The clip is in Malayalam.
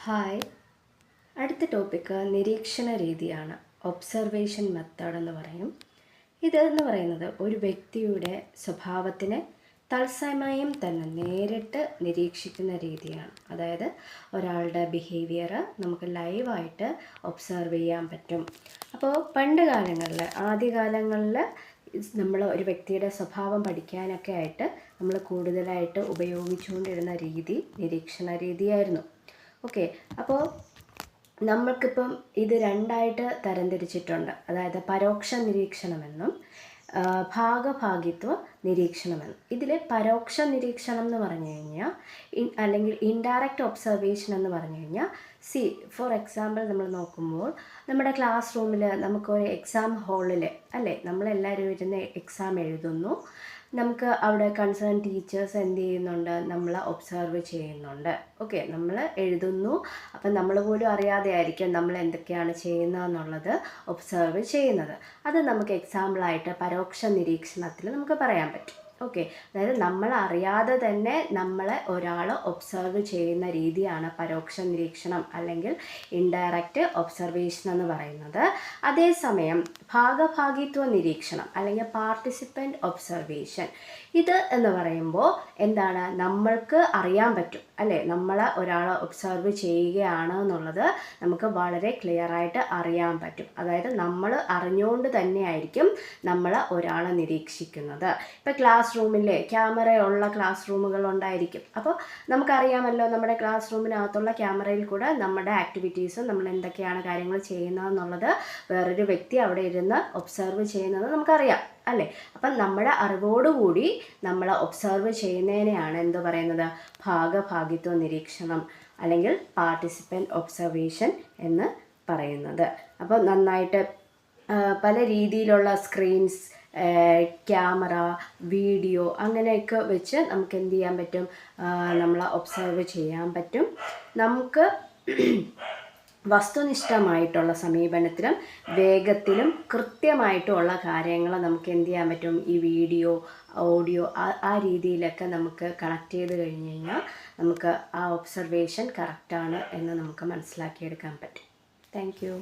ഹായ്, അടുത്ത ടോപ്പിക്ക് നിരീക്ഷണ രീതിയാണ്. ഒബ്സർവേഷൻ മെത്തേഡ് എന്ന് പറയും. ഇതെന്ന് പറയുന്നത് ഒരു വ്യക്തിയുടെ സ്വഭാവത്തിനെ തത്സമയം തന്നെ നേരിട്ട് നിരീക്ഷിക്കുന്ന രീതിയാണ്. അതായത് ഒരാളുടെ ബിഹേവിയർ നമുക്ക് ലൈവായിട്ട് ഒബ്സർവ് ചെയ്യാൻ പറ്റും. അപ്പോൾ പണ്ട് കാലങ്ങളിൽ, ആദ്യകാലങ്ങളിൽ നമ്മൾ ഒരു വ്യക്തിയുടെ സ്വഭാവം പഠിക്കാനൊക്കെ ആയിട്ട് നമ്മൾ കൂടുതലായിട്ട് ഉപയോഗിച്ചുകൊണ്ടിരുന്ന രീതി നിരീക്ഷണ രീതിയായിരുന്നു. ഓക്കെ, അപ്പോൾ നമ്മൾക്കിപ്പം ഇത് രണ്ടായിട്ട് തരംതിരിച്ചിട്ടുണ്ട്. അതായത് പരോക്ഷ നിരീക്ഷണമെന്നും ഭാഗഭാഗിത്വ നിരീക്ഷണമെന്നും. ഇതിൽ പരോക്ഷ നിരീക്ഷണം എന്ന് പറഞ്ഞു കഴിഞ്ഞാൽ അല്ലെങ്കിൽ ഇൻഡയറക്റ്റ് ഒബ്സർവേഷൻ എന്ന് പറഞ്ഞു കഴിഞ്ഞാൽ ഫോർ എക്സാമ്പിൾ നമ്മൾ നോക്കുമ്പോൾ നമ്മുടെ ക്ലാസ് റൂമിൽ നമുക്കൊരു എക്സാം ഹാളിൽ അല്ലേ, നമ്മളെല്ലാവരും ഇരുന്ന് എക്സാം എഴുതുന്നു. നമുക്ക് അവിടെ കൺസേൺ ടീച്ചേഴ്സ് എന്ത് ചെയ്യുന്നുണ്ട്, നമ്മൾ ഒബ്സർവ് ചെയ്യുന്നുണ്ട്. ഓക്കെ, നമ്മൾ എഴുതുന്നു. അപ്പം നമ്മൾ പോലും അറിയാതെ ആയിരിക്കും നമ്മൾ എന്തൊക്കെയാണ് ചെയ്യുന്നതെന്നുള്ളത് ഒബ്സർവ് ചെയ്യുന്നത്. അത് നമുക്ക് എക്സാമ്പിളായിട്ട് പരോക്ഷ നിരീക്ഷണത്തിൽ നമുക്ക് പറയാൻ പറ്റും. ഓക്കെ, അതായത് നമ്മൾ അറിയാതെ തന്നെ നമ്മളെ ഒരാൾ ഒബ്സർവ് ചെയ്യുന്ന രീതിയാണ് പരോക്ഷ നിരീക്ഷണം അല്ലെങ്കിൽ ഇൻഡയറക്റ്റ് ഒബ്സർവേഷൻ എന്ന് പറയുന്നത്. അതേസമയം ഭാഗഭാഗിത്വ നിരീക്ഷണം അല്ലെങ്കിൽ പാർട്ടിസിപ്പൻ്റ് ഒബ്സർവേഷൻ, ഇത് എന്ന് പറയുമ്പോൾ എന്താണ്, നമ്മൾക്ക് അറിയാൻ പറ്റും അല്ലേ, നമ്മൾ ഒരാളെ ഒബ്സർവ് ചെയ്യുകയാണ് എന്നുള്ളത് നമുക്ക് വളരെ ക്ലിയർ ആയിട്ട് അറിയാൻ പറ്റും. അതായത് നമ്മൾ അറിഞ്ഞുകൊണ്ട് തന്നെയായിരിക്കും നമ്മൾ ഒരാളെ നിരീക്ഷിക്കുന്നത്. ഇപ്പോൾ ക്ലാസ് റൂമിലെ ക്യാമറയുള്ള ക്ലാസ് റൂമുകൾ ഉണ്ടായിരിക്കും. അപ്പോൾ നമുക്കറിയാമല്ലോ, നമ്മുടെ ക്ലാസ് റൂമിനകത്തുള്ള ക്യാമറയിൽ കൂടെ നമ്മുടെ ആക്ടിവിറ്റീസും നമ്മൾ എന്തൊക്കെയാണ് കാര്യങ്ങൾ ചെയ്യുന്നതെന്നുള്ളത് വേറൊരു വ്യക്തി അവിടെ ഇരുന്ന് ഒബ്സർവ് ചെയ്യുന്നത് നമുക്കറിയാം അല്ലേ. അപ്പം നമ്മുടെ അറിവോടുകൂടി നമ്മൾ ഒബ്സർവ് ചെയ്യുന്നതിനെയാണ് എന്ത് പറയുന്നത്, ഭാഗഭാഗിത്വ നിരീക്ഷണം അല്ലെങ്കിൽ പാർട്ടിസിപ്പൻ്റ് ഒബ്സർവേഷൻ എന്ന് പറയുന്നത്. അപ്പോൾ നന്നായിട്ട് പല രീതിയിലുള്ള സ്ക്രീൻസ്, ക്യാമറ, വീഡിയോ അങ്ങനെയൊക്കെ വെച്ച് നമുക്ക് എന്ത് ചെയ്യാൻ പറ്റും, നമ്മൾ ഒബ്സർവ് ചെയ്യാൻ പറ്റും. നമുക്ക് വസ്തുനിഷ്ഠമായിട്ടുള്ള സമീപനത്തിലും വേഗത്തിലും കൃത്യമായിട്ടുള്ള കാര്യങ്ങൾ നമുക്ക് എന്ത് ചെയ്യാൻ പറ്റും, ഈ വീഡിയോ, ഓഡിയോ ആ രീതിയിലൊക്കെ നമുക്ക് കണക്ട് ചെയ്ത് കഴിഞ്ഞ് കഴിഞ്ഞാൽ നമുക്ക് ആ ഒബ്സർവേഷൻ കറക്റ്റാണ് എന്ന് നമുക്ക് മനസ്സിലാക്കിയെടുക്കാൻ പറ്റും. Thank you.